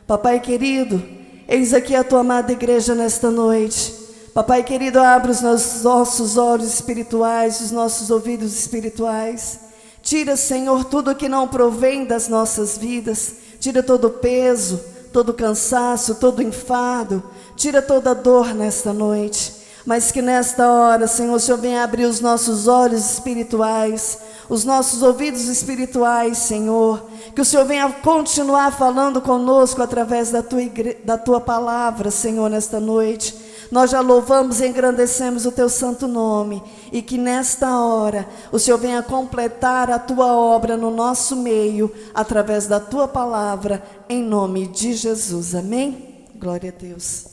Papai querido, eis aqui a tua amada igreja nesta noite. Papai querido, abre os nossos olhos espirituais, os nossos ouvidos espirituais. Tira, Senhor, tudo que não provém das nossas vidas. Tira todo o peso, todo o cansaço, todo o enfado. Tira toda a dor nesta noite. Mas que nesta hora, Senhor, o Senhor venha abrir os nossos olhos espirituais, os nossos ouvidos espirituais, Senhor. Que o Senhor venha continuar falando conosco através da tua palavra, Senhor, nesta noite. Nós já louvamos e engrandecemos o teu santo nome. E que nesta hora o Senhor venha completar a tua obra no nosso meio, através da tua palavra, em nome de Jesus. Amém? Glória a Deus.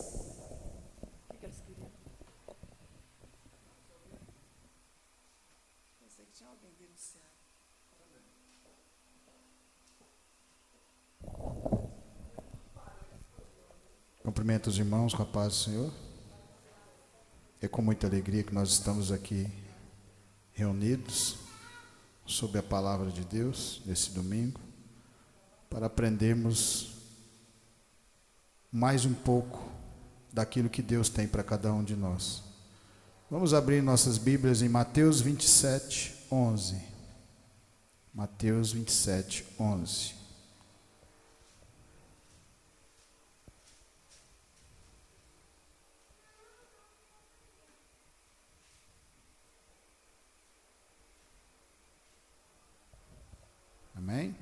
Cumprimento os irmãos com a paz do Senhor. É com muita alegria que nós estamos aqui reunidos sob a palavra de Deus nesse domingo, para aprendermos mais um pouco daquilo que Deus tem para cada um de nós. Vamos abrir nossas Bíblias em Mateus 27, 11. Mateus 27, 11. Amém?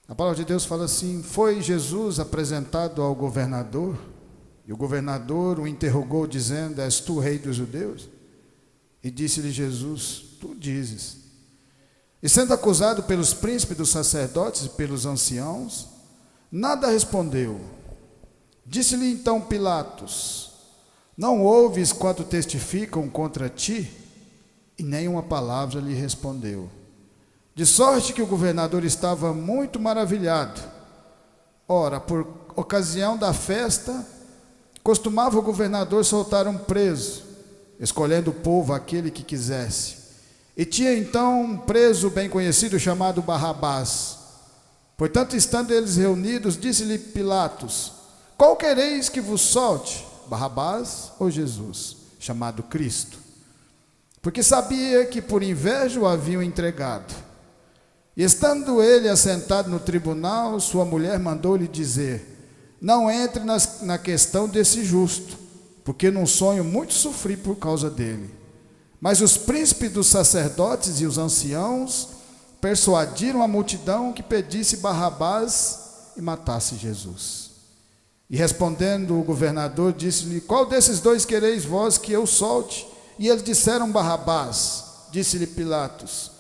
A palavra de Deus fala assim: foi Jesus apresentado ao governador, e o governador o interrogou dizendo: és tu rei dos judeus? E disse-lhe Jesus: tu dizes. E sendo acusado pelos príncipes dos sacerdotes e pelos anciãos, nada respondeu. Disse-lhe então Pilatos: não ouves quanto testificam contra ti? E nenhuma palavra lhe respondeu. De sorte que o governador estava muito maravilhado. Ora, por ocasião da festa, costumava o governador soltar um preso, escolhendo o povo aquele que quisesse. E tinha então um preso bem conhecido chamado Barrabás. Portanto, estando eles reunidos, disse-lhe Pilatos: qual quereis que vos solte, Barrabás ou Jesus, chamado Cristo? Porque sabia que por inveja o haviam entregado. E estando ele assentado no tribunal, sua mulher mandou-lhe dizer: não entre na questão desse justo, porque num sonho muito sofri por causa dele. Mas os príncipes dos sacerdotes e os anciãos persuadiram a multidão que pedisse Barrabás e matasse Jesus. E respondendo o governador, disse-lhe: qual desses dois quereis vós que eu solte? E eles disseram Barrabás. Disse-lhe Pilatos: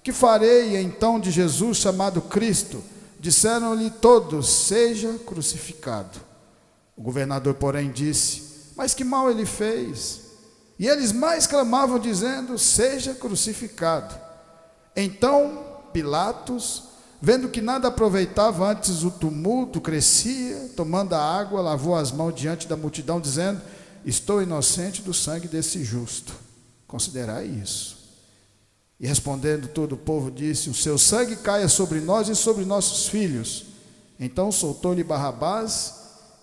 que farei então de Jesus chamado Cristo? Disseram-lhe todos: seja crucificado. O governador, porém, disse: mas que mal ele fez? E eles mais clamavam, dizendo: seja crucificado. Então Pilatos, vendo que nada aproveitava, antes o tumulto crescia, tomando a água, lavou as mãos diante da multidão, dizendo: estou inocente do sangue desse justo, considerai isso. E respondendo todo o povo, disse: o seu sangue caia sobre nós e sobre nossos filhos. Então soltou-lhe Barrabás,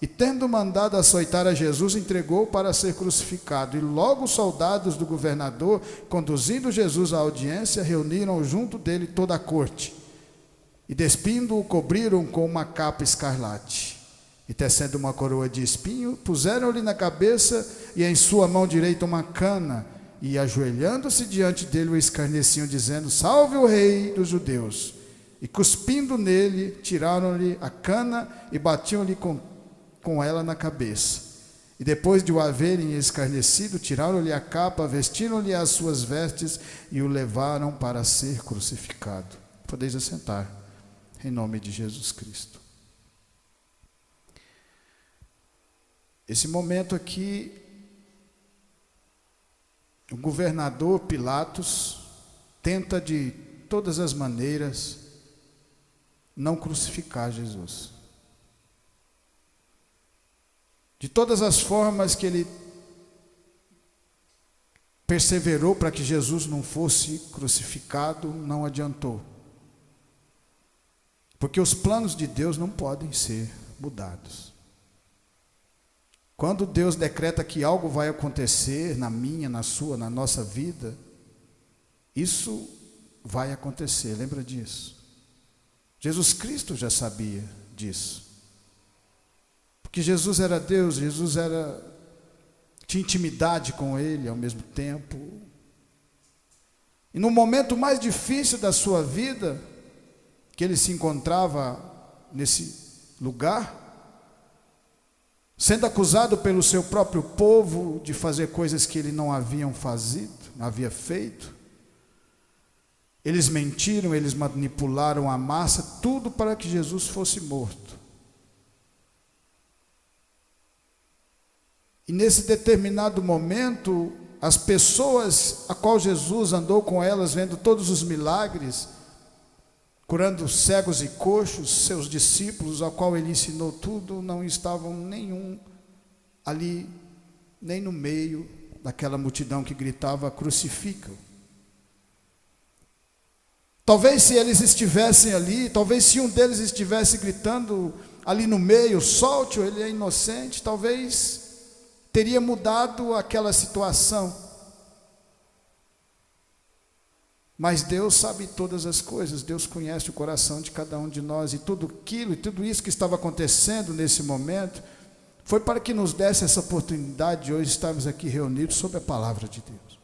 e tendo mandado açoitar a Jesus, entregou para ser crucificado. E logo os soldados do governador, conduzindo Jesus à audiência, reuniram junto dele toda a corte, e despindo-o, cobriram com uma capa escarlate. E tecendo uma coroa de espinho, puseram-lhe na cabeça, e em sua mão direita uma cana, e ajoelhando-se diante dele o escarneciam, dizendo: salve o rei dos judeus. E cuspindo nele, tiraram-lhe a cana e batiam-lhe com ela na cabeça. E depois de o haverem escarnecido, tiraram-lhe a capa, vestiram-lhe as suas vestes e o levaram para ser crucificado. Podeis assentar, em nome de Jesus Cristo. Esse momento aqui, o governador Pilatos tenta de todas as maneiras não crucificar Jesus. De todas as formas que ele perseverou para que Jesus não fosse crucificado, não adiantou. Porque os planos de Deus não podem ser mudados. Quando Deus decreta que algo vai acontecer na minha, na sua, na nossa vida, isso vai acontecer, lembra disso? Jesus Cristo já sabia disso. Porque Jesus era Deus, tinha intimidade com Ele ao mesmo tempo. E no momento mais difícil da sua vida, que ele se encontrava nesse lugar, sendo acusado pelo seu próprio povo de fazer coisas que ele não havia feito, eles mentiram, eles manipularam a massa, tudo para que Jesus fosse morto. E nesse determinado momento, as pessoas a qual Jesus andou com elas, vendo todos os milagres, curando cegos e coxos, seus discípulos, ao qual ele ensinou tudo, não estavam nenhum ali, nem no meio daquela multidão que gritava: crucifica-o. Talvez se eles estivessem ali, talvez se um deles estivesse gritando ali no meio: solte-o, ele é inocente, talvez teria mudado aquela situação. Mas Deus sabe todas as coisas, Deus conhece o coração de cada um de nós, e tudo aquilo e tudo isso que estava acontecendo nesse momento foi para que nos desse essa oportunidade de hoje estarmos aqui reunidos sob a palavra de Deus.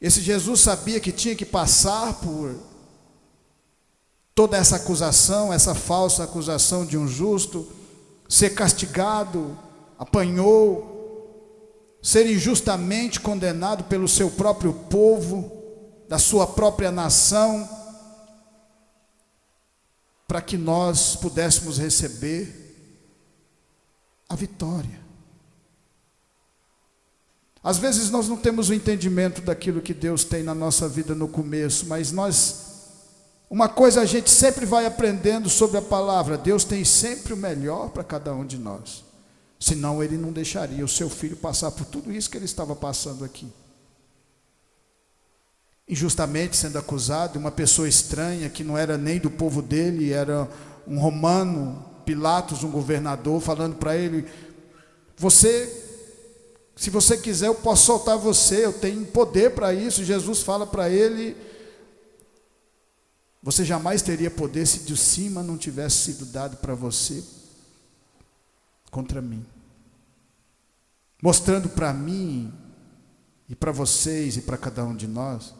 Esse Jesus sabia que tinha que passar por toda essa acusação, essa falsa acusação de um justo, ser castigado, apanhou, ser injustamente condenado pelo seu próprio povo, da sua própria nação, para que nós pudéssemos receber a vitória. Às vezes nós não temos o entendimento daquilo que Deus tem na nossa vida no começo, mas uma coisa a gente sempre vai aprendendo sobre a palavra: Deus tem sempre o melhor para cada um de nós. Senão ele não deixaria o seu filho passar por tudo isso que ele estava passando aqui. Injustamente sendo acusado, uma pessoa estranha que não era nem do povo dele, era um romano, Pilatos, um governador, falando para ele: se você quiser eu posso soltar você, eu tenho poder para isso. Jesus fala para ele: você jamais teria poder se de cima não tivesse sido dado para você contra mim, mostrando para mim e para vocês e para cada um de nós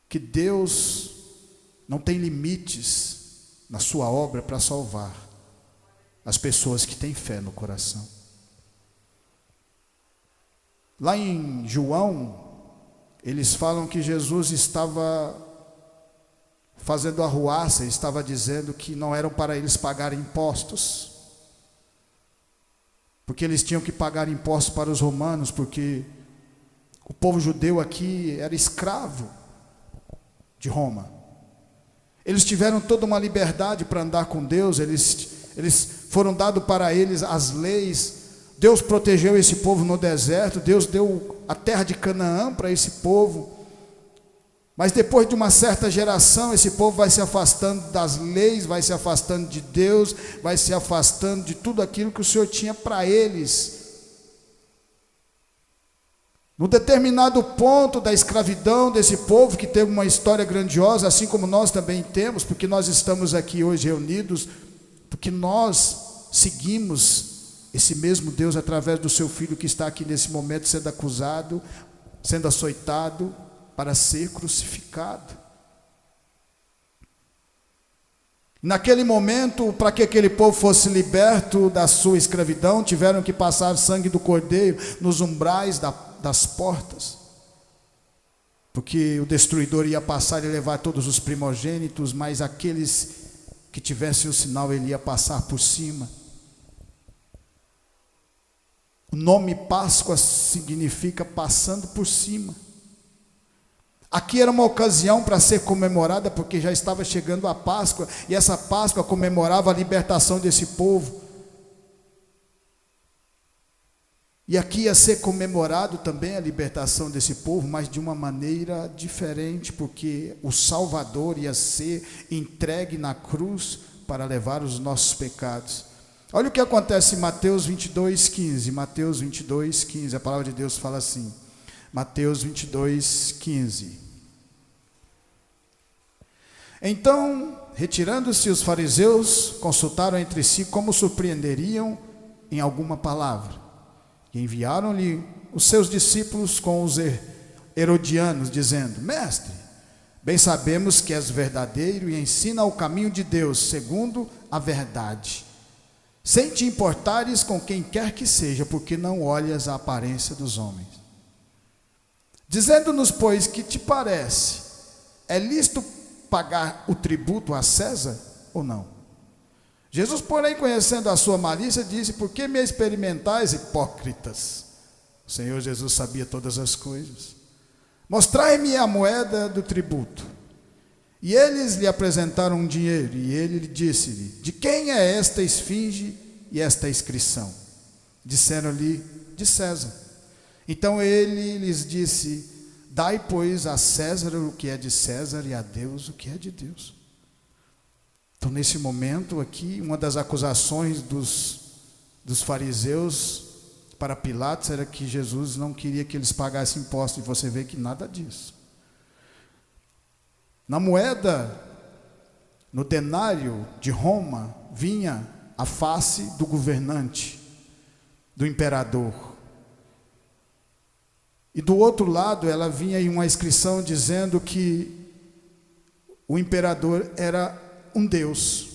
que Deus não tem limites na sua obra para salvar as pessoas que têm fé no coração. Lá em João, eles falam que Jesus estava fazendo arruaça, estava dizendo que não eram para eles pagarem impostos, porque eles tinham que pagar impostos para os romanos, porque o povo judeu aqui era escravo de Roma. Eles tiveram toda uma liberdade para andar com Deus, eles foram dados para eles as leis. Deus protegeu esse povo no deserto, Deus deu a terra de Canaã para esse povo. Mas depois de uma certa geração, esse povo vai se afastando das leis, vai se afastando de Deus, vai se afastando de tudo aquilo que o Senhor tinha para eles. No determinado ponto da escravidão desse povo, que teve uma história grandiosa, assim como nós também temos, porque nós estamos aqui hoje reunidos, porque nós seguimos esse mesmo Deus através do seu Filho que está aqui nesse momento sendo acusado, sendo açoitado, para ser crucificado. Naquele momento, para que aquele povo fosse liberto da sua escravidão, tiveram que passar sangue do cordeiro nos umbrais das portas, porque o destruidor ia passar e levar todos os primogênitos, mas aqueles que tivessem o sinal, ele ia passar por cima. O nome Páscoa significa passando por cima. Aqui era uma ocasião para ser comemorada, porque já estava chegando a Páscoa, e essa Páscoa comemorava a libertação desse povo. E aqui ia ser comemorado também a libertação desse povo, mas de uma maneira diferente, porque o Salvador ia ser entregue na cruz para levar os nossos pecados. Olha o que acontece em Mateus 22:15. Mateus 22:15, a palavra de Deus fala assim. Mateus 22:15. Então, retirando-se os fariseus, consultaram entre si como surpreenderiam em alguma palavra. E enviaram-lhe os seus discípulos com os herodianos, dizendo: Mestre, bem sabemos que és verdadeiro e ensina o caminho de Deus, segundo a verdade, sem te importares com quem quer que seja, porque não olhas a aparência dos homens. Dizendo-nos, pois, que te parece? É lícito pagar o tributo a César ou não? Jesus, porém, conhecendo a sua malícia, disse: por que me experimentais, hipócritas? O Senhor Jesus sabia todas as coisas. Mostrai-me a moeda do tributo. E eles lhe apresentaram um dinheiro, e ele disse-lhe: de quem é esta esfinge e esta inscrição? Disseram-lhe: de César. Então ele lhes disse: dai, pois, a César o que é de César, e a Deus o que é de Deus. Então, nesse momento aqui, uma das acusações dos fariseus para Pilatos era que Jesus não queria que eles pagassem impostos, e você vê que nada disso. Na moeda, no denário de Roma, vinha a face do governante, do imperador. E do outro lado, ela vinha em uma inscrição dizendo que o imperador era um Deus.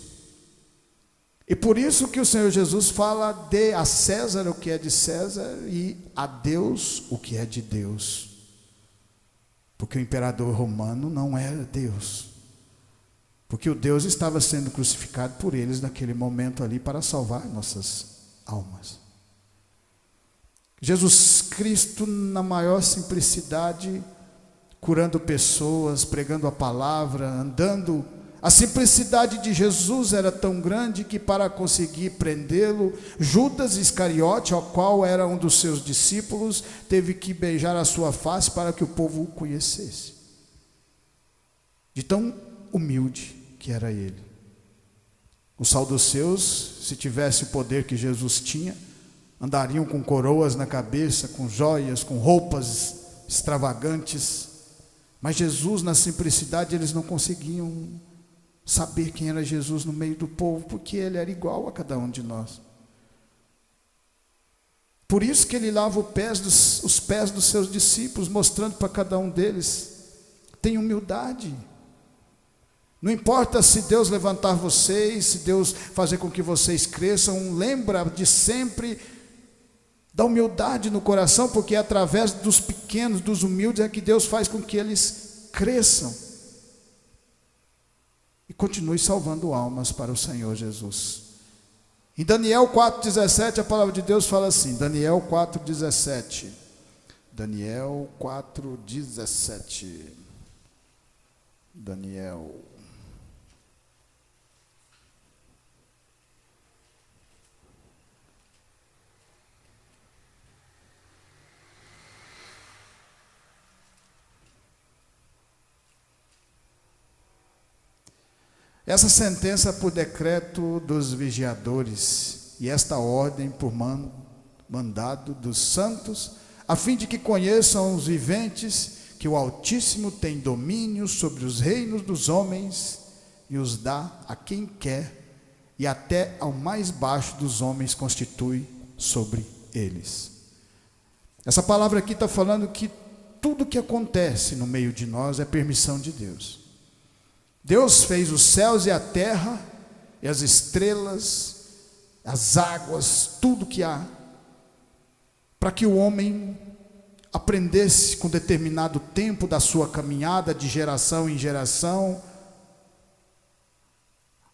E por isso que o Senhor Jesus fala: dê a César o que é de César e a Deus o que é de Deus. Porque o imperador romano não era Deus. Porque o Deus estava sendo crucificado por eles naquele momento ali para salvar nossas almas. Jesus Cristo, na maior simplicidade, curando pessoas, pregando a palavra, andando. A simplicidade de Jesus era tão grande que, para conseguir prendê-lo, Judas Iscariote, ao qual era um dos seus discípulos, teve que beijar a sua face para que o povo o conhecesse. De tão humilde que era ele. Os saduceus, se tivesse o poder que Jesus tinha, andariam com coroas na cabeça, com joias, com roupas extravagantes. Mas Jesus, na simplicidade, eles não conseguiam saber quem era Jesus no meio do povo, porque ele era igual a cada um de nós. Por isso que ele lava os pés dos seus discípulos, mostrando para cada um deles: tem humildade. Não importa se Deus levantar vocês, se Deus fazer com que vocês cresçam, lembra de sempre da humildade no coração, porque é através dos pequenos, dos humildes, é que Deus faz com que eles cresçam. E continue salvando almas para o Senhor Jesus. Em Daniel 4,17, a palavra de Deus fala assim, Daniel 4,17. Daniel 4,17. Daniel. Essa sentença por decreto dos vigiadores, e esta ordem por mandado dos santos, a fim de que conheçam os viventes que o Altíssimo tem domínio sobre os reinos dos homens e os dá a quem quer, e até ao mais baixo dos homens constitui sobre eles. Essa palavra aqui está falando que tudo que acontece no meio de nós é permissão de Deus. Deus fez os céus e a terra, e as estrelas, as águas, tudo que há, para que o homem aprendesse com determinado tempo da sua caminhada de geração em geração,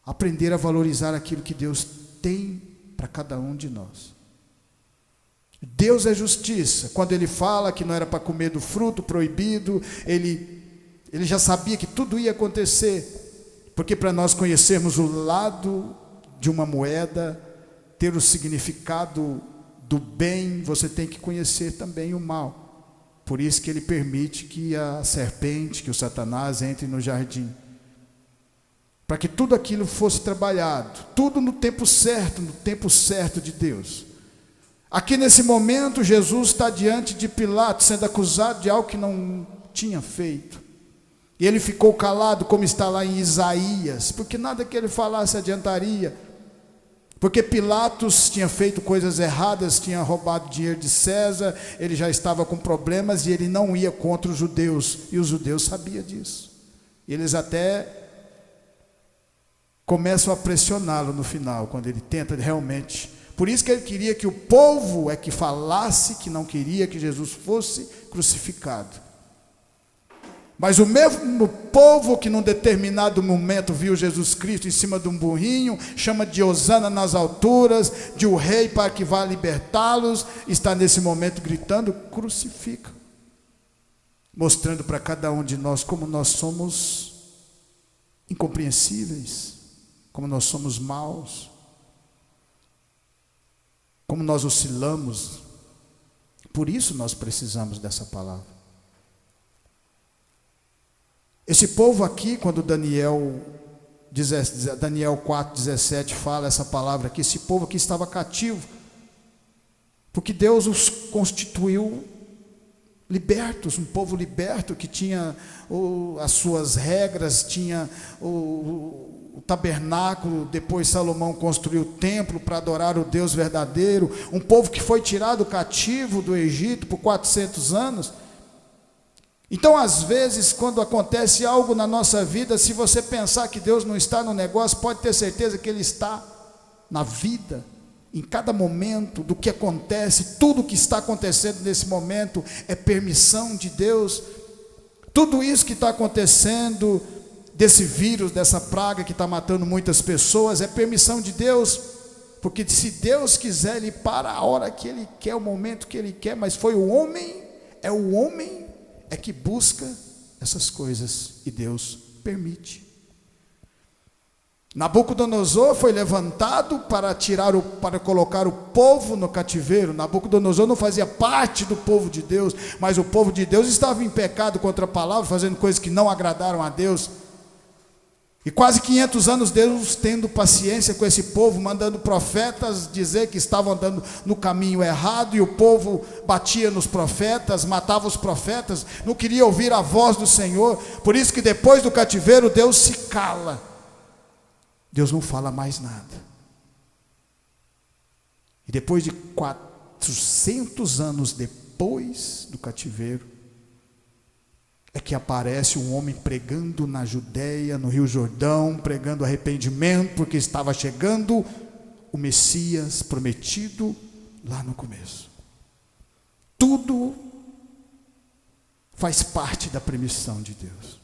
aprender a valorizar aquilo que Deus tem para cada um de nós. Deus é justiça. Quando ele fala que não era para comer do fruto proibido, ele já sabia que tudo ia acontecer, porque para nós conhecermos o lado de uma moeda, ter o significado do bem, você tem que conhecer também o mal. Por isso que ele permite que a serpente, que o Satanás entre no jardim. Para que tudo aquilo fosse trabalhado, tudo no tempo certo de Deus. Aqui nesse momento, Jesus está diante de Pilatos, sendo acusado de algo que não tinha feito. E ele ficou calado, como está lá em Isaías, porque nada que ele falasse adiantaria. Porque Pilatos tinha feito coisas erradas, tinha roubado dinheiro de César, ele já estava com problemas e ele não ia contra os judeus. E os judeus sabiam disso. E eles até começam a pressioná-lo no final, quando ele tenta realmente. Por isso que ele queria que o povo é que falasse que não queria que Jesus fosse crucificado. Mas o mesmo povo que num determinado momento viu Jesus Cristo em cima de um burrinho, chama de Hosana nas alturas, de o rei para que vá libertá-los, está nesse momento gritando, crucifica. Mostrando para cada um de nós como nós somos incompreensíveis, como nós somos maus, como nós oscilamos. Por isso nós precisamos dessa palavra. Esse povo aqui, quando Daniel 4,17 fala essa palavra aqui, esse povo aqui estava cativo, porque Deus os constituiu libertos, um povo liberto que tinha as suas regras, tinha o tabernáculo, depois Salomão construiu o templo para adorar o Deus verdadeiro, um povo que foi tirado cativo do Egito por 400 anos. Então, às vezes, quando acontece algo na nossa vida, se você pensar que Deus não está no negócio, pode ter certeza que Ele está na vida, em cada momento do que acontece. Tudo que está acontecendo nesse momento é permissão de Deus. Tudo isso que está acontecendo, desse vírus, dessa praga que está matando muitas pessoas, é permissão de Deus, porque se Deus quiser, Ele para a hora que Ele quer, o momento que Ele quer, mas foi o homem é que busca essas coisas e Deus permite. Nabucodonosor foi levantado para colocar o povo no cativeiro. Nabucodonosor não fazia parte do povo de Deus, mas o povo de Deus estava em pecado contra a palavra, fazendo coisas que não agradaram a Deus. E quase 500 anos Deus tendo paciência com esse povo, mandando profetas dizer que estavam andando no caminho errado, e o povo batia nos profetas, matava os profetas, não queria ouvir a voz do Senhor. Por isso que depois do cativeiro Deus se cala, Deus não fala mais nada. E depois de 400 anos depois do cativeiro, é que aparece um homem pregando na Judéia, no Rio Jordão, pregando arrependimento, porque estava chegando o Messias prometido lá no começo. Tudo faz parte da permissão de Deus.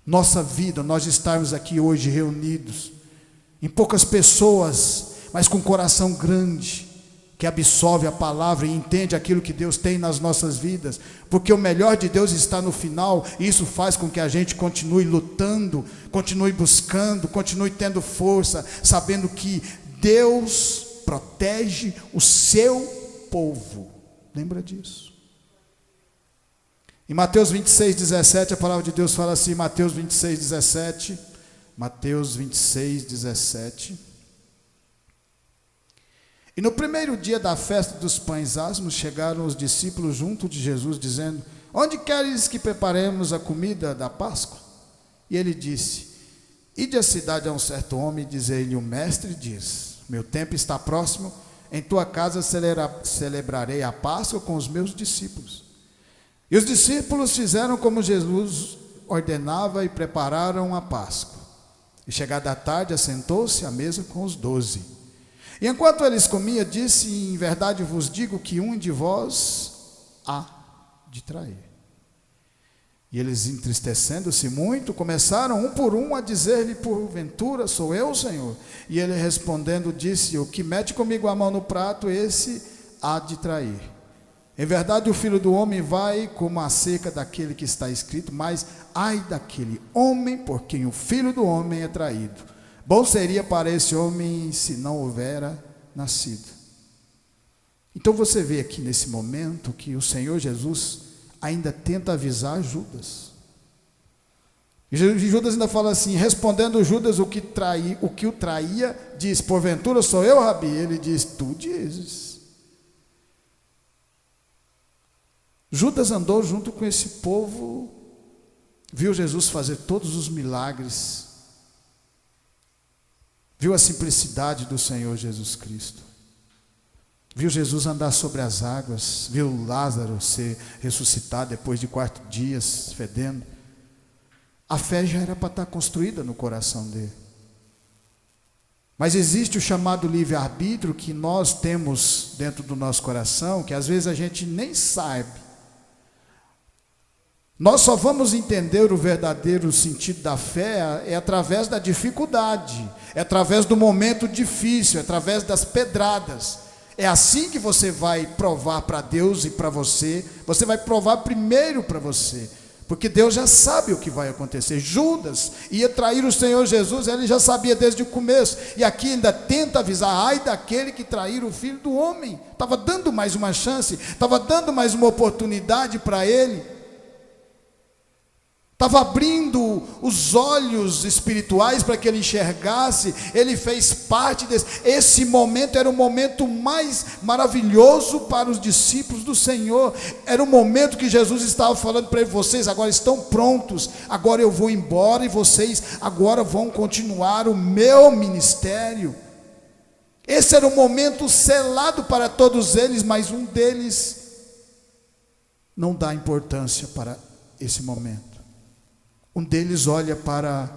Nossa vida, nós estarmos aqui hoje reunidos, em poucas pessoas, mas com coração grande, que absorve a palavra e entende aquilo que Deus tem nas nossas vidas, porque o melhor de Deus está no final, e isso faz com que a gente continue lutando, continue buscando, continue tendo força, sabendo que Deus protege o seu povo. Lembra disso? Em Mateus 26:17, a palavra de Deus fala assim, Mateus 26:17, Mateus 26:17. E no primeiro dia da festa dos pães asmos, chegaram os discípulos junto de Jesus, dizendo: onde queres que preparemos a comida da Páscoa? E ele disse: ide à cidade a um certo homem, e diz-lhe: o mestre diz, meu tempo está próximo, em tua casa celebrarei a Páscoa com os meus discípulos. E os discípulos fizeram como Jesus ordenava e prepararam a Páscoa. E chegada a tarde, assentou-se à mesa com os 12. E enquanto eles comiam, disse: em verdade vos digo que um de vós há de trair. E eles, entristecendo-se muito, começaram um por um a dizer-lhe: porventura sou eu, Senhor? E ele respondendo disse: o que mete comigo a mão no prato, esse há de trair. Em verdade o Filho do Homem vai como a seca daquele que está escrito, mas ai daquele homem por quem o Filho do Homem é traído. Bom seria para esse homem se não houvera nascido. Então você vê aqui nesse momento que o Senhor Jesus ainda tenta avisar Judas. E Judas ainda fala assim, respondendo Judas o que o traía, diz, porventura sou eu, Rabi? Ele diz, tu dizes. Judas andou junto com esse povo, viu Jesus fazer todos os milagres, viu a simplicidade do Senhor Jesus Cristo, viu Jesus andar sobre as águas, viu Lázaro ser ressuscitado depois de 4 dias, fedendo. A fé já era para estar construída no coração dele. Mas existe o chamado livre-arbítrio que nós temos dentro do nosso coração, que às vezes a gente nem sabe. Nós só vamos entender o verdadeiro sentido da fé através da dificuldade, é através do momento difícil, é através das pedradas. É assim que você vai provar para Deus e para você. Você vai provar primeiro para você, porque Deus já sabe o que vai acontecer. Judas ia trair o Senhor Jesus, ele já sabia desde o começo, e aqui ainda tenta avisar, ai daquele que trair o Filho do Homem. Estava dando mais uma chance, estava dando mais uma oportunidade para ele, estava abrindo os olhos espirituais para que ele enxergasse. Ele fez parte esse momento era o momento mais maravilhoso para os discípulos do Senhor, era o momento que Jesus estava falando para eles, vocês agora estão prontos, agora eu vou embora e vocês agora vão continuar o meu ministério. Esse era o momento selado para todos eles, mas um deles não dá importância para esse momento. Um deles olha para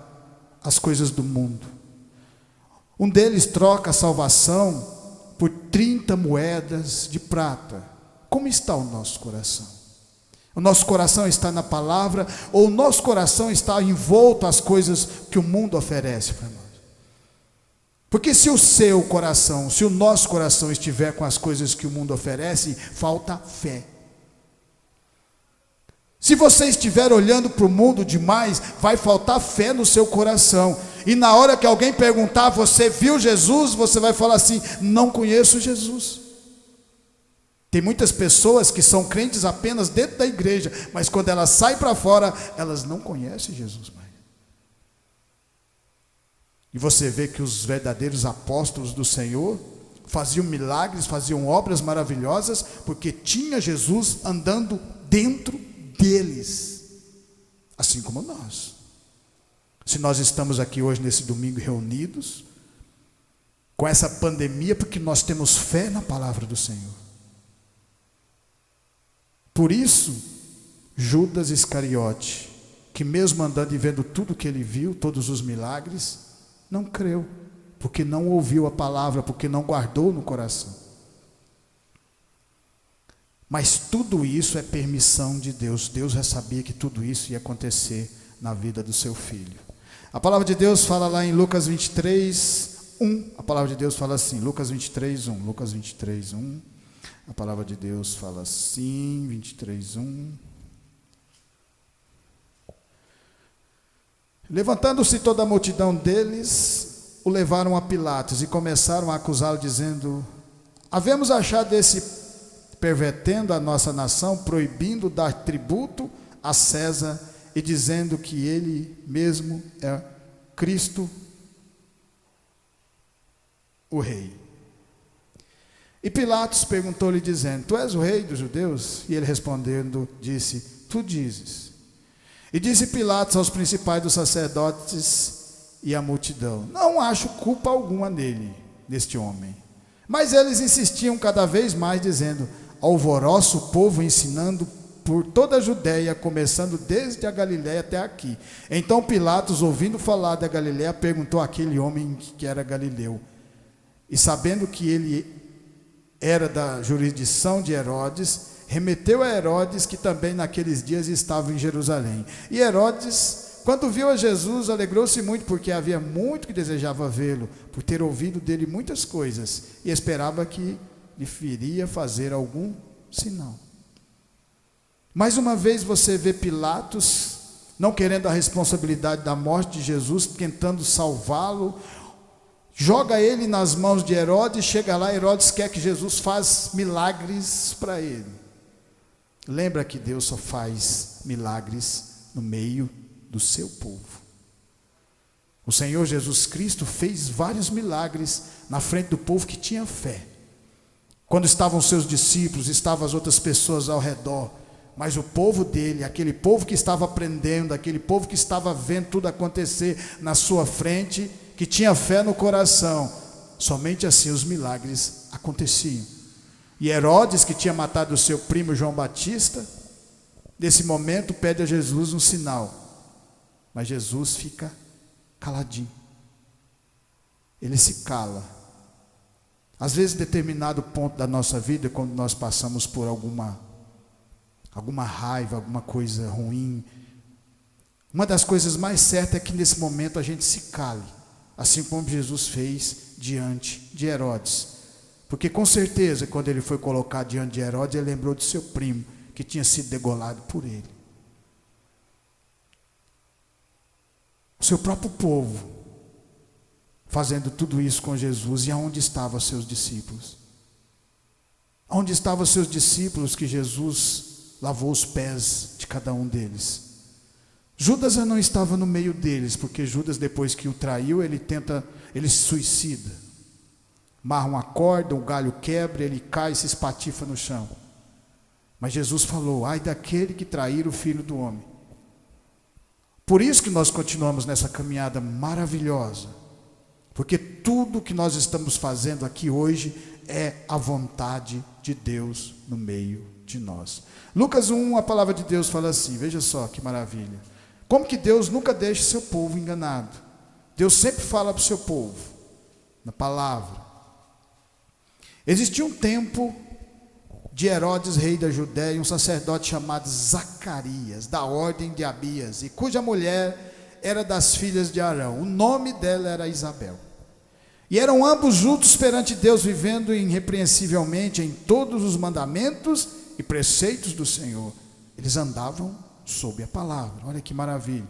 as coisas do mundo. Um deles troca a salvação por 30 moedas de prata. Como está o nosso coração? O nosso coração está na palavra, ou o nosso coração está envolto às coisas que o mundo oferece para nós? Porque se o seu coração, se o nosso coração estiver com as coisas que o mundo oferece, falta fé. Se você estiver olhando para o mundo demais, vai faltar fé no seu coração. E na hora que alguém perguntar, você viu Jesus? Você vai falar assim, não conheço Jesus. Tem muitas pessoas que são crentes apenas dentro da igreja, mas quando elas saem para fora, elas não conhecem Jesus mais. E você vê que os verdadeiros apóstolos do Senhor faziam milagres, faziam obras maravilhosas, porque tinha Jesus andando dentro deles, assim como nós. Se nós estamos aqui hoje nesse domingo reunidos, com essa pandemia, porque nós temos fé na palavra do Senhor. Por isso, Judas Iscariote, que mesmo andando e vendo tudo que ele viu, todos os milagres, não creu, porque não ouviu a palavra, porque não guardou no coração. Mas tudo isso é permissão de Deus. Deus já sabia que tudo isso ia acontecer na vida do seu filho. A palavra de Deus fala lá em Lucas 23, 1. A palavra de Deus fala assim, Lucas 23, 1. Lucas 23, 1. A palavra de Deus fala assim, 23, 1. Levantando-se toda a multidão deles, o levaram a Pilatos e começaram a acusá-lo, dizendo, havemos achado esse pervertendo a nossa nação, proibindo dar tributo a César e dizendo que ele mesmo é Cristo, o rei. E Pilatos perguntou-lhe dizendo, tu és o rei dos judeus? E ele respondendo disse, tu dizes. E disse Pilatos aos principais dos sacerdotes e à multidão, não acho culpa alguma neste homem. Mas eles insistiam cada vez mais dizendo, alvoroça o povo ensinando por toda a Judéia, começando desde a Galiléia até aqui. Então Pilatos, ouvindo falar da Galiléia, perguntou àquele homem que era galileu. E sabendo que ele era da jurisdição de Herodes, remeteu a Herodes, que também naqueles dias estava em Jerusalém. E Herodes, quando viu a Jesus, alegrou-se muito, porque havia muito que desejava vê-lo, por ter ouvido dele muitas coisas, e esperava que lhe viria fazer algum sinal. Mais uma vez você vê Pilatos não querendo a responsabilidade da morte de Jesus, tentando salvá-lo, joga ele nas mãos de Herodes, chega lá, Herodes quer que Jesus faça milagres para ele. Lembra que Deus só faz milagres no meio do seu povo. O Senhor Jesus Cristo fez vários milagres na frente do povo que tinha fé. Quando estavam seus discípulos, estavam as outras pessoas ao redor, mas o povo dele, aquele povo que estava aprendendo, aquele povo que estava vendo tudo acontecer na sua frente, que tinha fé no coração, somente assim os milagres aconteciam. E Herodes, que tinha matado o seu primo João Batista, nesse momento pede a Jesus um sinal, mas Jesus fica caladinho, ele se cala. Às vezes, em determinado ponto da nossa vida, quando nós passamos por alguma raiva, alguma coisa ruim, uma das coisas mais certas é que nesse momento a gente se cale, assim como Jesus fez diante de Herodes, porque com certeza quando ele foi colocado diante de Herodes, ele lembrou do seu primo que tinha sido degolado por ele. O seu próprio povo fazendo tudo isso com Jesus, e aonde estavam seus discípulos? Onde estavam seus discípulos que Jesus lavou os pés de cada um deles? Judas já não estava no meio deles, porque Judas, depois que o traiu, ele se suicida. Amarra uma corda, o galho quebra, ele cai e se espatifa no chão. Mas Jesus falou: ai daquele que trair o Filho do Homem. Por isso que nós continuamos nessa caminhada maravilhosa, porque tudo que nós estamos fazendo aqui hoje é a vontade de Deus no meio de nós. Lucas 1, a palavra de Deus fala assim, veja só que maravilha. Como que Deus nunca deixa seu povo enganado. Deus sempre fala para o seu povo, na palavra. Existia um tempo de Herodes, rei da Judéia, um sacerdote chamado Zacarias, da ordem de Abias, e cuja mulher era das filhas de Arão. O nome dela era Isabel. E eram ambos juntos perante Deus, vivendo irrepreensivelmente em todos os mandamentos e preceitos do Senhor. Eles andavam sob a palavra. Olha que maravilha.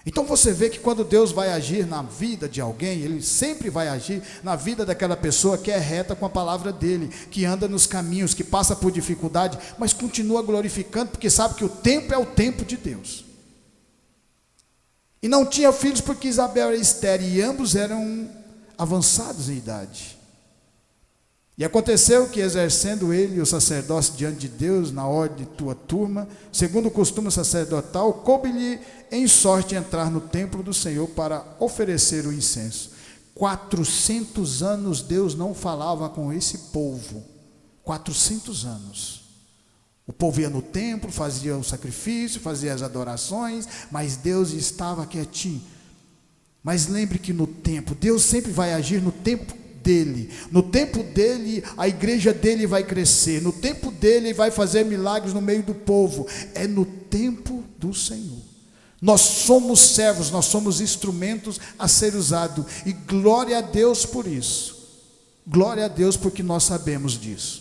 Então você vê que quando Deus vai agir na vida de alguém, Ele sempre vai agir na vida daquela pessoa que é reta com a palavra dEle, que anda nos caminhos, que passa por dificuldade, mas continua glorificando, porque sabe que o tempo é o tempo de Deus. E não tinha filhos porque Isabel era estéril, e ambos eram avançados em idade. E aconteceu que, exercendo ele o sacerdócio diante de Deus, na ordem de tua turma, segundo o costume sacerdotal, coube-lhe em sorte entrar no templo do Senhor para oferecer o incenso. 400 anos Deus não falava com esse povo. 400 anos. O povo ia no templo, fazia o sacrifício, fazia as adorações, mas Deus estava quietinho. Mas lembre que no tempo, Deus sempre vai agir no tempo dele. No tempo dele, a igreja dele vai crescer. No tempo dele, ele vai fazer milagres no meio do povo. É no tempo do Senhor. Nós somos servos, nós somos instrumentos a ser usados. E glória a Deus por isso. Glória a Deus porque nós sabemos disso.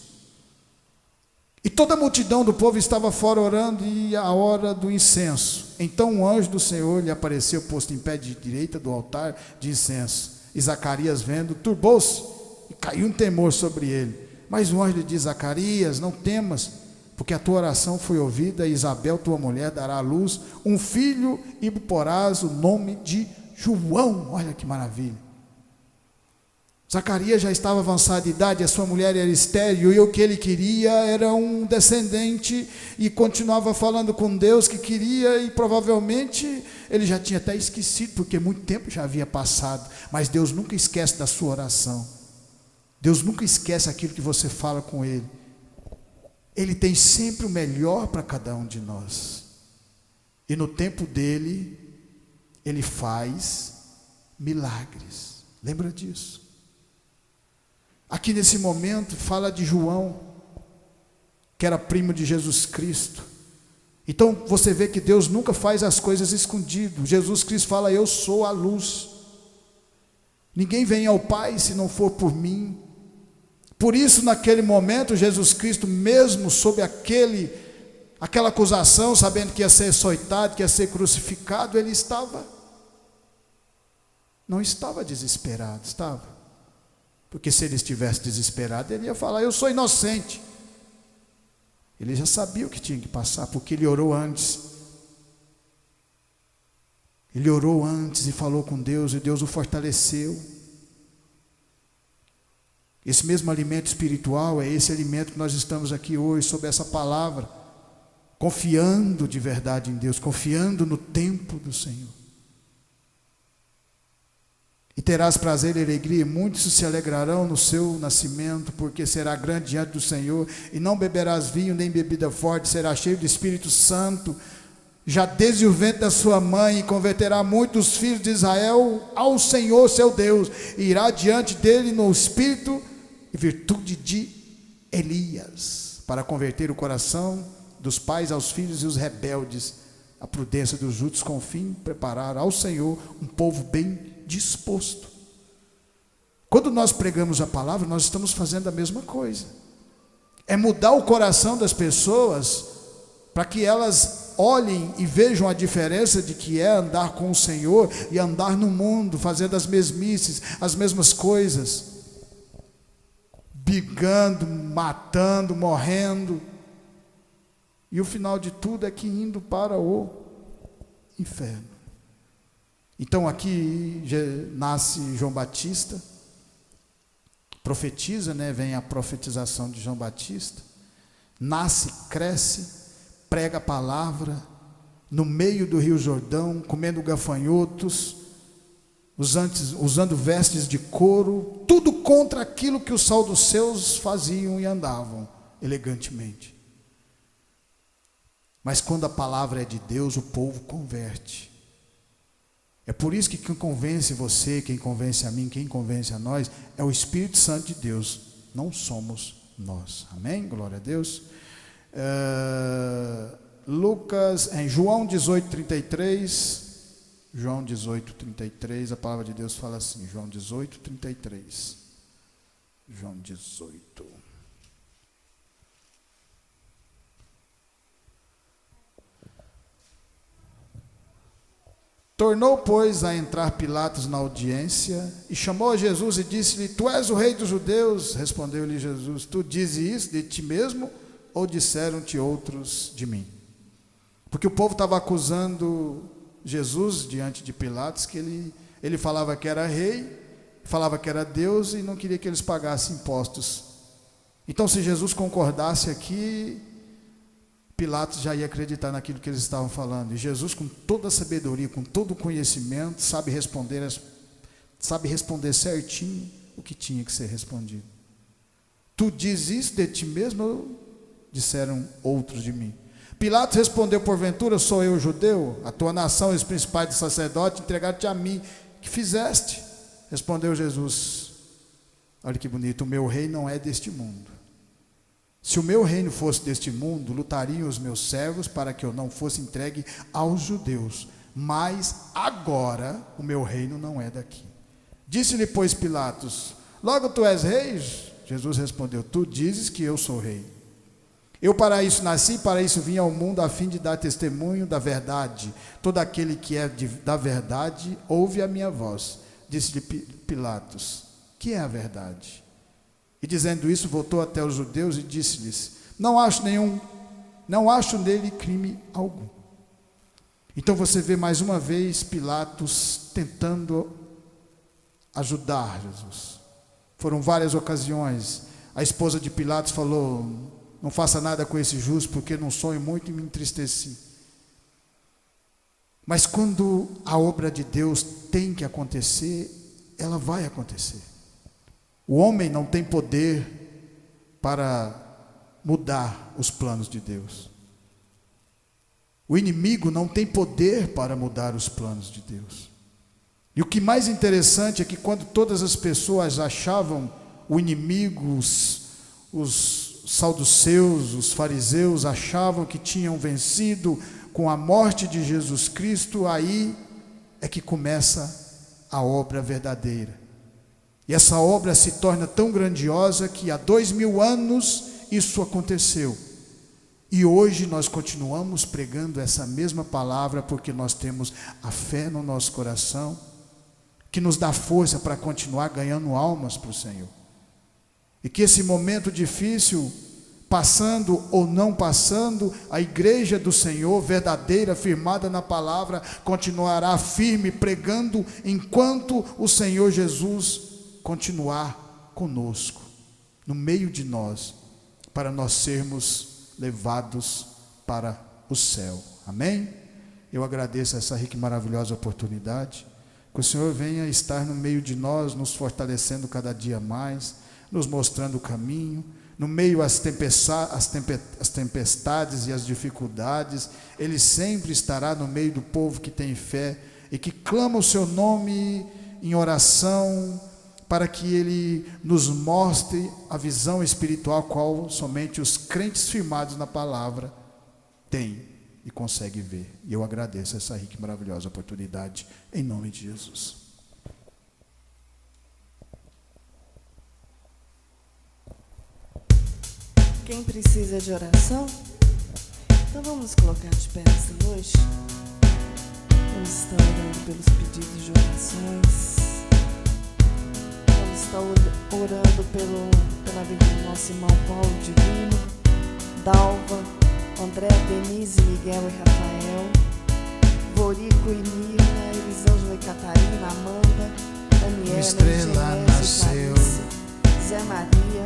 E toda a multidão do povo estava fora orando, e a hora do incenso. Então um anjo do Senhor lhe apareceu, posto em pé de direita do altar de incenso. E Zacarias, vendo, turbou-se e caiu um temor sobre ele. Mas o anjo lhe diz: Zacarias, não temas, porque a tua oração foi ouvida, e Isabel, tua mulher, dará à luz um filho, e porás o nome de João. Olha que maravilha. Zacarias já estava avançado de idade, a sua mulher era estéril, e o que ele queria era um descendente, e continuava falando com Deus que queria, e provavelmente ele já tinha até esquecido, porque muito tempo já havia passado. Mas Deus nunca esquece da sua oração. Deus nunca esquece aquilo que você fala com Ele. Ele tem sempre o melhor para cada um de nós, e no tempo dele, Ele faz milagres. Lembra disso? Aqui nesse momento fala de João, que era primo de Jesus Cristo. Então você vê que Deus nunca faz as coisas escondido. Jesus Cristo fala: eu sou a luz. Ninguém vem ao Pai se não for por mim. Por isso, naquele momento, Jesus Cristo, mesmo sob aquela acusação, sabendo que ia ser açoitado, que ia ser crucificado, ele estava não estava desesperado, estava? Porque se ele estivesse desesperado, ele ia falar: eu sou inocente. Ele já sabia o que tinha que passar, porque ele orou antes. Ele orou antes e falou com Deus, e Deus o fortaleceu. Esse mesmo alimento espiritual é esse alimento que nós estamos aqui hoje, sob essa palavra, confiando de verdade em Deus, confiando no tempo do Senhor. E terás prazer e alegria, e muitos se alegrarão no seu nascimento, porque será grande diante do Senhor, e não beberás vinho nem bebida forte, será cheio do Espírito Santo, já desde o ventre da sua mãe, e converterá muitos filhos de Israel ao Senhor seu Deus, e irá diante dele no espírito e virtude de Elias, para converter o coração dos pais aos filhos e os rebeldes, a prudência dos justos, com o fim de preparar ao Senhor um povo bem disposto. Quando nós pregamos a palavra, nós estamos fazendo a mesma coisa. É mudar o coração das pessoas para que elas olhem e vejam a diferença de que é andar com o Senhor e andar no mundo, fazendo as mesmices, as mesmas coisas, brigando, matando, morrendo, e o final de tudo é que indo para o inferno. Então aqui nasce João Batista, profetiza, vem a profetização de João Batista, nasce, cresce, prega a palavra, no meio do Rio Jordão, comendo gafanhotos, usando vestes de couro, tudo contra aquilo que os saduceus faziam e andavam elegantemente. Mas quando a palavra é de Deus, o povo converte. É por isso que quem convence você, quem convence a mim, quem convence a nós, é o Espírito Santo de Deus, não somos nós. Amém? Glória a Deus. Em João 18:33, João 18:33, a palavra de Deus fala assim, João 18:33, João 18. Tornou, pois, a entrar Pilatos na audiência, e chamou a Jesus e disse-lhe: Tu és o rei dos judeus? Respondeu-lhe Jesus: Tu dizes isso de ti mesmo, ou disseram-te outros de mim? Porque o povo estava acusando Jesus diante de Pilatos, que ele falava que era rei, falava que era Deus, e não queria que eles pagassem impostos. Então, se Jesus concordasse aqui, Pilatos já ia acreditar naquilo que eles estavam falando. E Jesus, com toda a sabedoria, com todo o conhecimento, sabe responder certinho o que tinha que ser respondido. Tu dizes isso de ti mesmo, ou disseram outros de mim? Pilatos respondeu: porventura sou eu judeu? A tua nação e os principais dos sacerdotes entregaram-te a mim. Que fizeste? Respondeu Jesus: olha que bonito, o meu reino não é deste mundo. Se o meu reino fosse deste mundo, lutariam os meus servos para que eu não fosse entregue aos judeus. Mas agora o meu reino não é daqui. Disse-lhe, pois, Pilatos: logo tu és rei? Jesus respondeu: tu dizes que eu sou rei. Eu para isso nasci, para isso vim ao mundo, a fim de dar testemunho da verdade. Todo aquele que é da verdade ouve a minha voz. Disse-lhe Pilatos: que é a verdade? E dizendo isso, voltou até os judeus e disse-lhes: não acho nele crime algum. Então você vê mais uma vez Pilatos tentando ajudar Jesus. Foram várias ocasiões. A esposa de Pilatos falou: não faça nada com esse justo, porque num sonho muito me entristeci. Mas quando a obra de Deus tem que acontecer, ela vai acontecer. O homem não tem poder para mudar os planos de Deus. O inimigo não tem poder para mudar os planos de Deus. E o que mais interessante é que quando todas as pessoas achavam o inimigo, os saduceus, os fariseus achavam que tinham vencido com a morte de Jesus Cristo, aí é que começa a obra verdadeira. E essa obra se torna tão grandiosa que há 2000 anos isso aconteceu. E hoje nós continuamos pregando essa mesma palavra, porque nós temos a fé no nosso coração, que nos dá força para continuar ganhando almas para o Senhor. E que esse momento difícil, passando ou não passando, a igreja do Senhor, verdadeira, firmada na palavra, continuará firme, pregando, enquanto o Senhor Jesus continuar conosco, no meio de nós, para nós sermos levados para o céu. Amém? Eu agradeço essa rica e maravilhosa oportunidade. Que o Senhor venha estar no meio de nós, nos fortalecendo cada dia mais, nos mostrando o caminho, no meio às tempestades e às dificuldades. Ele sempre estará no meio do povo que tem fé e que clama o seu nome em oração, para que Ele nos mostre a visão espiritual qual somente os crentes firmados na palavra têm e conseguem ver. E eu agradeço essa rica e maravilhosa oportunidade, em nome de Jesus. Quem precisa de oração? Então vamos colocar de pé esta noite. Vamos estar orando pelos pedidos de orações. Vamos estar orando pela vida do nosso irmão Paulo Divino, Dalva, André, Denise, Miguel e Rafael, Vorico e Mirna, Elisângela e Catarina, Amanda, Daniela, Genésio, Clarice, Zé Maria,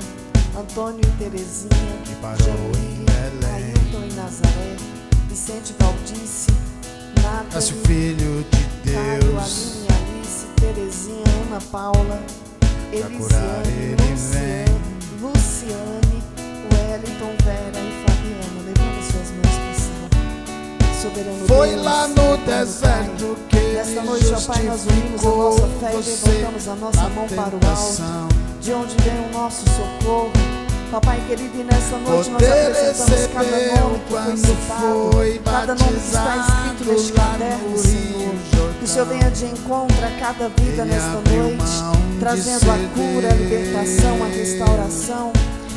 Antônio e Terezinha, Jamile, Ailton e Nazaré, Vicente Valdice, Nathalie, Filho de Caio, Deus, Aline e Alice, Terezinha, Ana Paula, Elisiane, Luciane, Wellington, Vera e Fabiana. Levando suas mãos para o céu. Soberano foi Deus, lá no deserto que nesta noite, ó Pai, nós unimos a nossa fé e levantamos a nossa mão para o alto, de onde vem o nosso socorro. Papai querido, e nessa noite nós apresentamos cada nome que foi citado, cada nome que está escrito neste caderno, Senhor. Que o Senhor venha de encontro a cada vida nesta noite, trazendo a cura, a libertação, a restauração.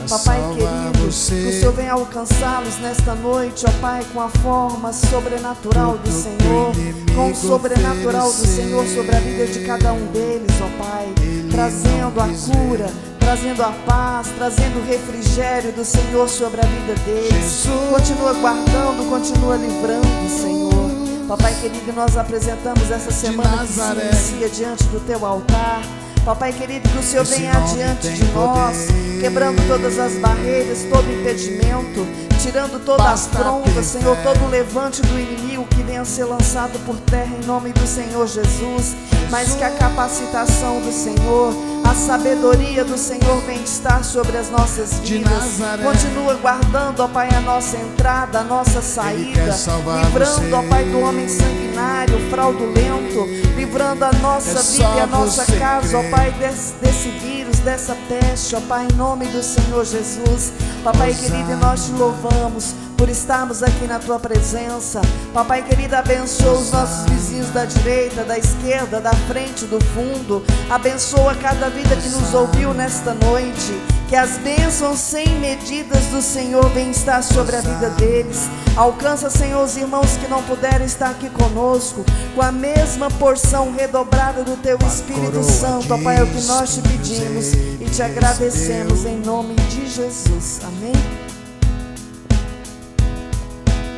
Papai querido, que o Senhor venha alcançá-los nesta noite, ó Pai, com a forma sobrenatural do Senhor, com o sobrenatural do Senhor sobre a vida de cada um deles, ó Pai, trazendo a cura, trazendo a paz, trazendo o refrigério do Senhor sobre a vida deles. Continua guardando, continua livrando, Senhor. Papai querido, nós apresentamos essa semana que se inicia diante do Teu altar. Papai querido, que o Senhor venha adiante de nós, quebrando todas as barreiras, todo impedimento, tirando toda a afronta, Senhor, todo o levante do inimigo que venha a ser lançado por terra em nome do Senhor Jesus. Mas que a capacitação do Senhor, a sabedoria do Senhor venha estar sobre as nossas vidas. Continua guardando, ó Pai, a nossa entrada, a nossa saída, livrando, ó Pai, do homem sanguinário, fraudulento, livrando a nossa vida e a nossa casa, ó Pai, desse vírus, dessa peste, ó Pai, em nome do Senhor Jesus. Papai querido, nós te louvamos por estarmos aqui na Tua presença. Papai querido, abençoa os nossos vizinhos da direita, da esquerda, da frente, do fundo. Abençoa cada vida que nos ouviu nesta noite. Que as bênçãos sem medidas do Senhor venham estar sobre a vida deles. Alcança, Senhor, os irmãos que não puderam estar aqui conosco, com a mesma porção redobrada do Teu Espírito Santo. Ó Pai, é o que nós te pedimos e te agradecemos em nome de Jesus. Amém.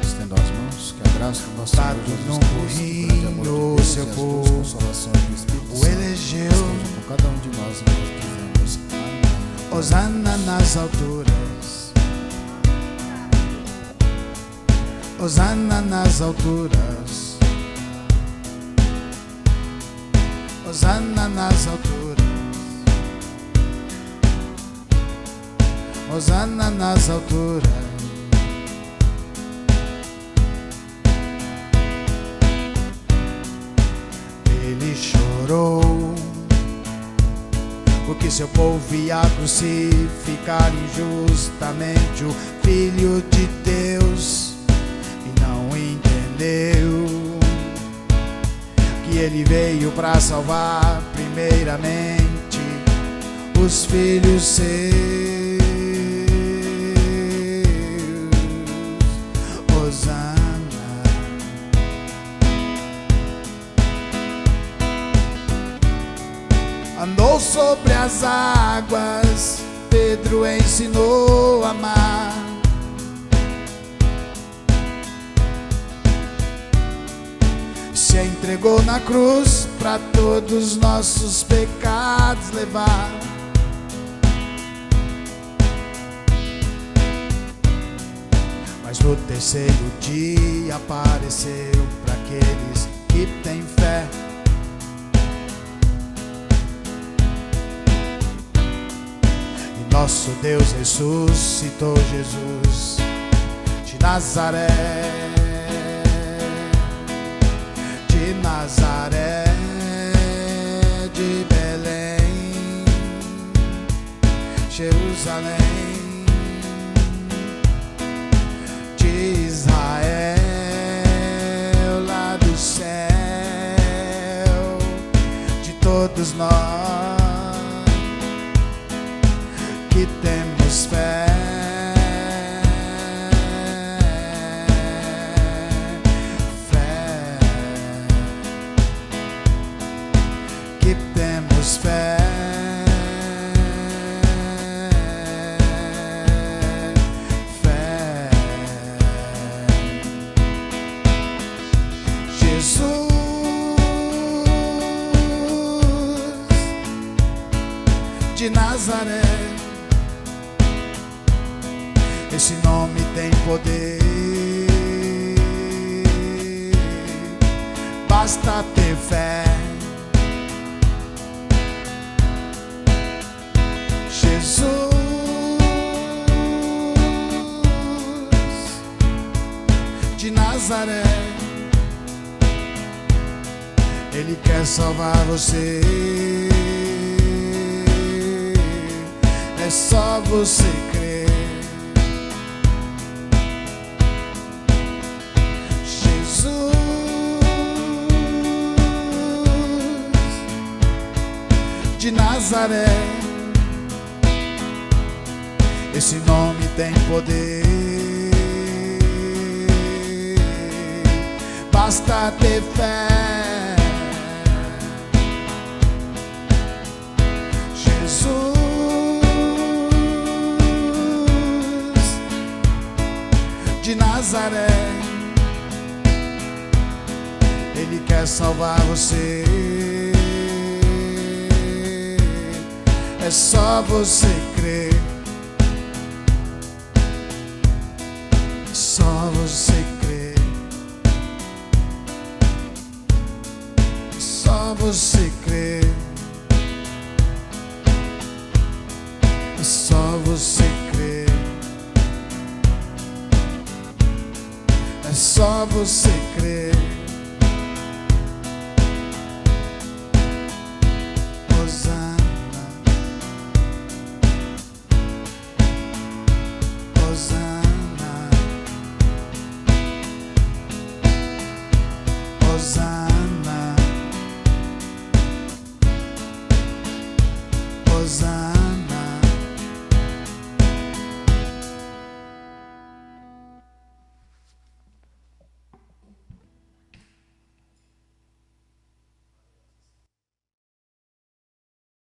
Estenda as mãos, que a graça do nosso Senhor Jesus Cristo, o grande amor de Deus e as duas consolações do Espírito Santo estejam com cada um de nós e nós dizemos amém. Hosana nas alturas, Hosana nas alturas, Hosana nas alturas, Hosana nas alturas. Ele chorou porque seu povo ia crucificar injustamente o Filho de Deus, e não entendeu que ele veio para salvar primeiramente os filhos seus. Hosana, andou sobre as águas, Pedro ensinou a amar. Se entregou na cruz para todos nossos pecados levar. Mas no terceiro dia apareceu para aqueles que têm fé. E nosso Deus ressuscitou Jesus de Nazaré. De Nazaré, de Belém, Jerusalém, de Israel, lá do céu, de todos nós que temos fé. Que temos fé, fé. Jesus de Nazaré, esse nome tem poder, basta ter fé. Jesus de Nazaré, Ele quer salvar você. É só você crer. Jesus de Nazaré, esse nome tem poder, basta ter fé. Jesus de Nazaré, Ele quer salvar você. É só você crer. Só você crer. Só você crer. Só você crer. É só você crer.